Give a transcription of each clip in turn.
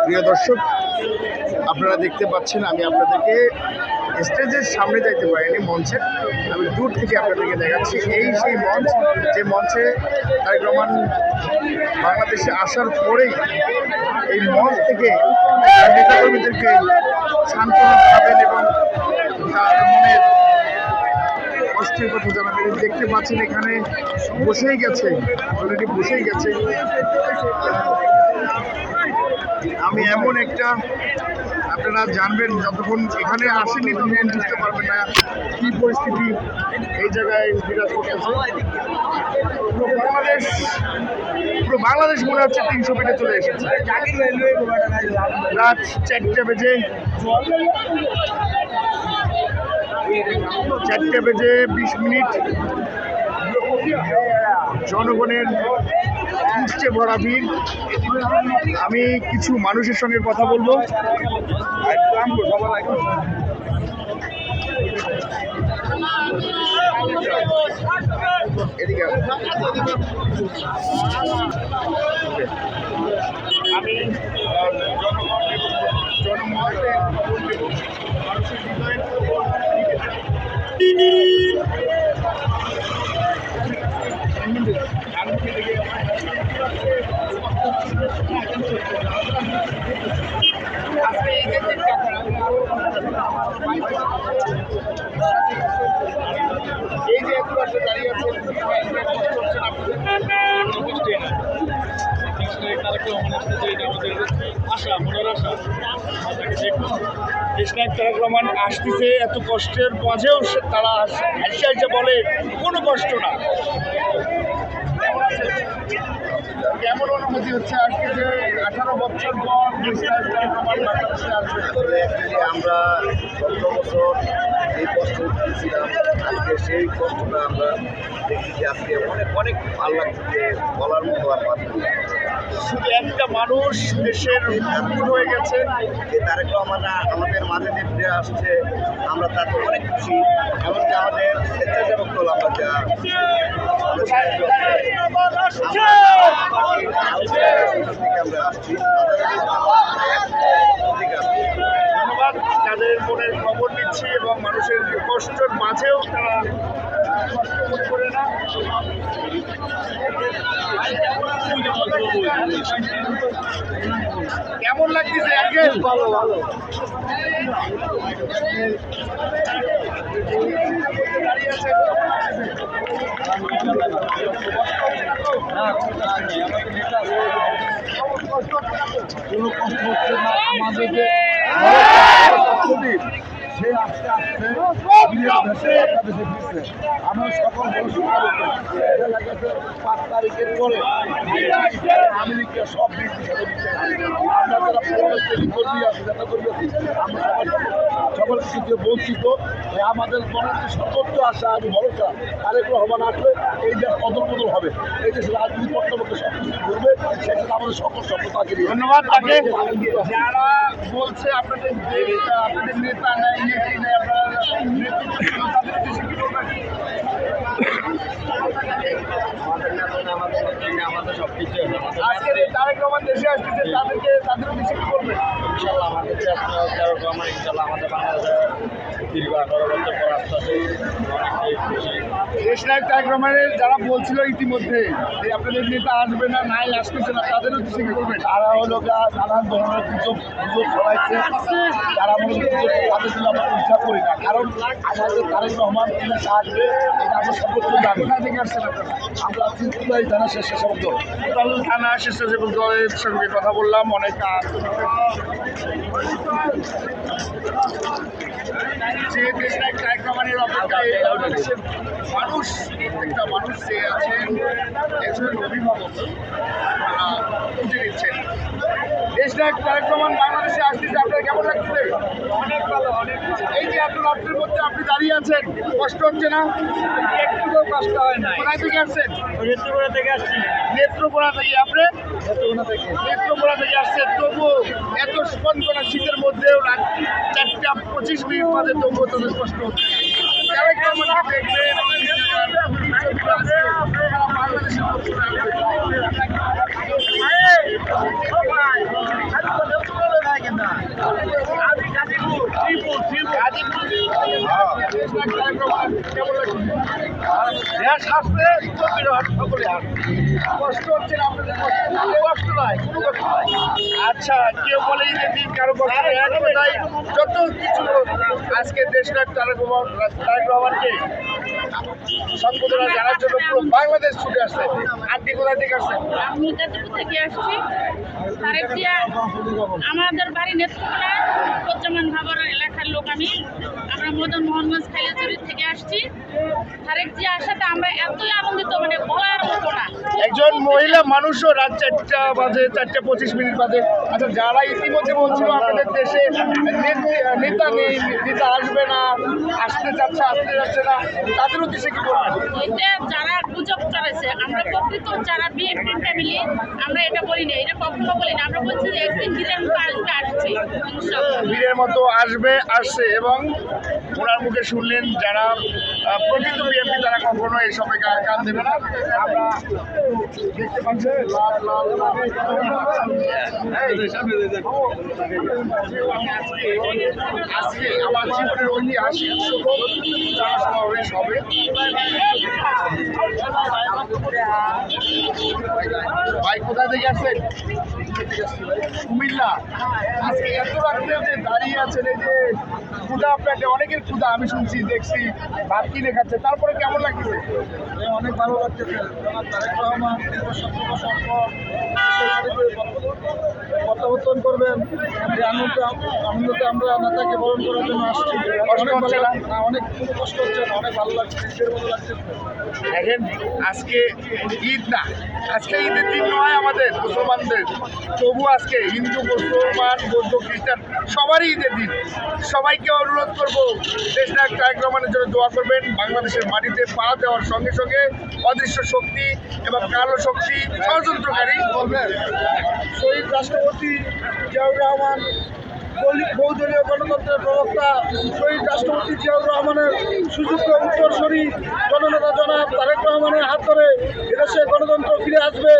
প্রিয় দর্শক, আপনারা দেখতে পাচ্ছেন আমি আপনাদেরকে স্টেজের সামনে যাইতে পারিনি, মঞ্চে আমি দূর থেকে আপনাদেরকে দেখাচ্ছি। এই সেই মঞ্চ, যে মঞ্চে তারেক রহমান বাংলাদেশে আসার পরেই এই মঞ্চ থেকে নেতাকর্মীদেরকে সান্ত্বনা পাবেন এবং তার মনের কষ্টের কথা জানাবেন। দেখতে পাচ্ছেন এখানে বসেই গেছে, অলরেডি বসেই গেছে। আমি এমন একটা, আপনারা জানবেন যতক্ষণ এখানে আসেনি ততক্ষণ বুঝতে পারবেন না কি পরিস্থিতি এই জায়গায় বিরাজ করতেছে। পুরো বাংলাদেশ মনে হচ্ছে 300 ফিটে চলে এসেছে। রাত 4টা বেজে 20 মিনিট, জনগণের উঠছে ভরা ভিড়। আমি কিছু মানুষের সঙ্গে কথা বলবো। এদিকে আমি এই যে একটু পাশে দাঁড়িয়ে আছেন, তারেক রহমান আসতেছে, এত কষ্টের মাঝেও তারা হাসি বলে কোনো কষ্ট না। কেমন অনুভূতি হচ্ছে আজকে যে 18 বছর পর আমরা 17 বছর এই কষ্ট ছিলাম, আজকে সেই কষ্টটা আমরা দেখি যে আজকে অনেক অনেক ভালো লাগছে, বলার মতো আর পারছি না। শুধু একটা মানুষ দেশের ভুল হয়ে গেছে, যে তারেক রহমান আমাদের মাঝে যে ফিরে আসছে, আমরা তাতে অনেক খুশি। এমনকি আমাদের স্বেচ্ছাসেবক দল আমরা যা আমরা আসছি, ধন্যবাদ। তাদের মনের খবর নিচ্ছি এবং মানুষের কষ্টের মাঝেও তারা কষ্ট মনে করে না। কেমন লাগতেছে আঙ্কেল? ভালো ভালো। কোনো কষ্ট হচ্ছে না আমাদের, যে সে আস্তে আস্তে আমরা সকল মানুষ 5 তারিখের পরে আমি সব আমরা যারা কর্মী আছে, যারা কর্মী আছি, আমরা সকল কিছু বঞ্চিত। আমাদের মনের যে সর্বোচ্চ আশা আমি ভরসা তারেক রহমান আসলে এই দেশ বদল বদল হবে, এই দেশের রাজনীতি পক্ষে সব কিছু করবে, সেটা আমাদের সকল সভ্যতাকে নিয়ে। ধন্যবাদ তাকে। যারা বলছে আপনাদের নেতা নাই, নেত্রী নেই, আপনারা আমাদের সব কিছু আজকে তারেক রহমান দেশে আসতেছে, তাদেরও বেশি কি করবে? ইনশাল্লাহ আমাদের তারেক রহমান ইনশাল্লাহ আমাদের বাংলাদেশে দীর্ঘ 18 বছর পর আসতে দেশনায়ক তারেক রহমানের যারা বলছিল ইতিমধ্যে যে আপনাদের নেতা আসবে না, নাই আসতেছে না, তাদেরও কিছু কি করবেন? তারা হলো নানান ধরনের গুজব ছড়াইছে, তারা মনে করছে তাদের জন্য আমরা পরীক্ষা করি না, কারণ আমাদের তারেক রহমান এলাকা আসবে এটা আমরা সর্বোচ্চ জানি। কোথা থেকে আসছেন আপনারা? আমরা চিন্তাই থানা স্বেচ্ছাসেবক দল, থানা স্বেচ্ছাসেবক দলের সঙ্গে কথা বললাম। অনেক যে দেশনায়ক তারেক রহমানের অপেক্ষায় মানুষ, প্রত্যেকটা মানুষ যে আছেন, একজন অভিভাবক খুঁজে নিচ্ছেন। দেশনায়ক তারেক রহমান বাংলাদেশে আসতেছে, আপনার কেমন লাগছে? অনেক ভালো, অনেক ভালো। এই যে এত রাত্রের মধ্যে আপনি দাঁড়িয়ে আছেন, কষ্ট হচ্ছে না? একটুও কষ্ট হয় না। কোথায় থেকে আসছেন? নেত্রকোনা থেকে আসছি। নেত্রকোনা থেকে। আপনি? নেত্রকোনা থেকে। নেত্রকোনা থেকে আসছেন, তবু এত কনকনা শীতের মধ্যেও রাত 4:25 বাজে, তবুও তাদের কষ্ট হচ্ছে। তারেক রহমানকে দেখবে বাংলাদেশের আসলে চব্বিশ হাট সকলে হাট কষ্ট হচ্ছে না আপনাদের? কষ্ট নাই কোনো কষ্ট নাই। আচ্ছা, কেউ বলে ঈদের দিন কারো কষ্ট নেই। এক কথায় যত কিছু হোক, আজকে দেশনায়ক তারেক রহমানকে সম্বোধনা জানার জন্য পুরো বাংলাদেশ ছুটে আসছে। আপনি কোথা থেকে আসছেন? আমি গাজীপুর থেকে আসছি। তারেক জিয়া আমাদের বাড়ি নেত্রকোনা, উজ্জামান ভাবর এলাকার লোক আমি। আমরা মদন মোহনগঞ্জ খাইলাচুরি থেকে আসছি। তারেক জিয়া আসাতে আমরা এতই আনন্দিত, মানে বলার মতো না। একজন মহিলা মানুষও রাত 4টা বাজে, 4:25 বাজে। আচ্ছা, যারা ইতিমধ্যে বলছিল আপনাদের দেশে নেতা নেই, নেতা আসবে না, আসতে যাচ্ছে না, তাদের উদ্দেশ্যে কি বলবেন? এটা যারা গুজব করেছে, আমরা প্রকৃত যারা বিএনপি ফ্যামিলি, আমরা এটা বলি না, এটা কখনো বলি না। আমরা বলছি যে একদিন দিনের মতো আসবে, আসছে ইনশাআল্লাহ। বীরের মতো আসছে এবং ওনার মুখে শুনলেন যারা প্রকৃত বিএনপি তারা কখনো এই সবাই কান দেবে না। আমরা দেখতে পাচ্ছি লাল লাল আজকে আমার জীবনের ঐতিহাসিক শুভ সমাবেশ হবে। ভাই কোথা থেকে আসছেন? কুমিল্লা। আজকে এত রাত্রে যে দাঁড়িয়ে আছেন, এই যে ক্ষুধা আপনাকে, অনেকের ক্ষুধা আমি শুনছি, দেখছি ভাত কিনে খাচ্ছে, তারপরে কেমন লাগছে? অনেক ভালো লাগতেছে। তারেক রহমান প্রত্যাবর্তন করবেন, এই আনন্দতে আমরা নেতাকে বরণ করার জন্য আসছি। কষ্ট হচ্ছে না? অনেক কোনো কষ্ট হচ্ছে না, অনেক ভালো লাগছে, ঈদের মতো লাগছে। দেখেন, আজকে ঈদ না, আজকে ঈদের দিন নয় আমাদের মুসলমানদের, তবু আজকে হিন্দু, মুসলমান, বৌদ্ধ, খ্রিস্টান সবারই ঈদের দিন। সবাইকে অনুরোধ করবো দেশনায়ক তারেক রহমানের জন্য দোয়া করবেন। বাংলাদেশের মাটিতে পা দেওয়ার সঙ্গে সঙ্গে অদৃশ্য শক্তি এবং কালো শক্তি, ষড়যন্ত্রকারী বলবেন শহীদ রাষ্ট্রপতি জিয়াউর রহমান, বহুদলীয় গণতন্ত্রের প্রবক্তা শহীদ রাষ্ট্রপতি জিয়াউর রহমানের সুযোগ্য উত্তরসূরি জননেতা জনাব তারেক রহমানের হাত ধরে এদেশে গণতন্ত্র ফিরে আসবে।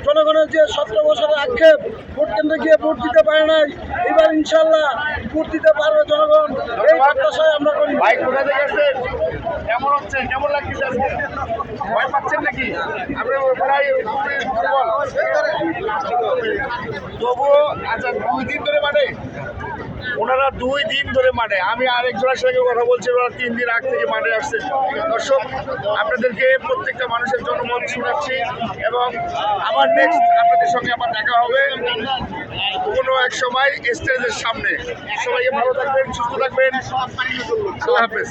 জনগণের যে 17 বছরের আক্ষেপ, ভোট কেন্দ্রে গিয়ে ভোট দিতে পারে নাই, এবার ইনশাল্লাহ ভোট দিতে পারবে জনগণ, এই প্রত্যাশায় আমরা করি। ভাই কোথা থেকে আসছেন? কেমন হচ্ছে, কেমন লাগছে আজকে? ভয় পাচ্ছেন নাকি? আপনি প্রায় দুর্বল তবুও। আচ্ছা, 2 দিন ধরে মাঠে, ওনারা 2 দিন ধরে মাঠে। আমি আরেকজনের সঙ্গে কথা বলছি, ওরা 3 দিন আগ থেকে মাঠে আসছে। দর্শক, আপনাদেরকে প্রত্যেকটা মানুষের জনমত শোনাচ্ছি এবং আবার নেক্সট আপনাদের সঙ্গে আমার দেখা হবে কোনো এক সময় স্টেজের সামনে। সবাইকে ভালো থাকবেন, সুস্থ থাকবেন, আল্লাহ হাফেজ।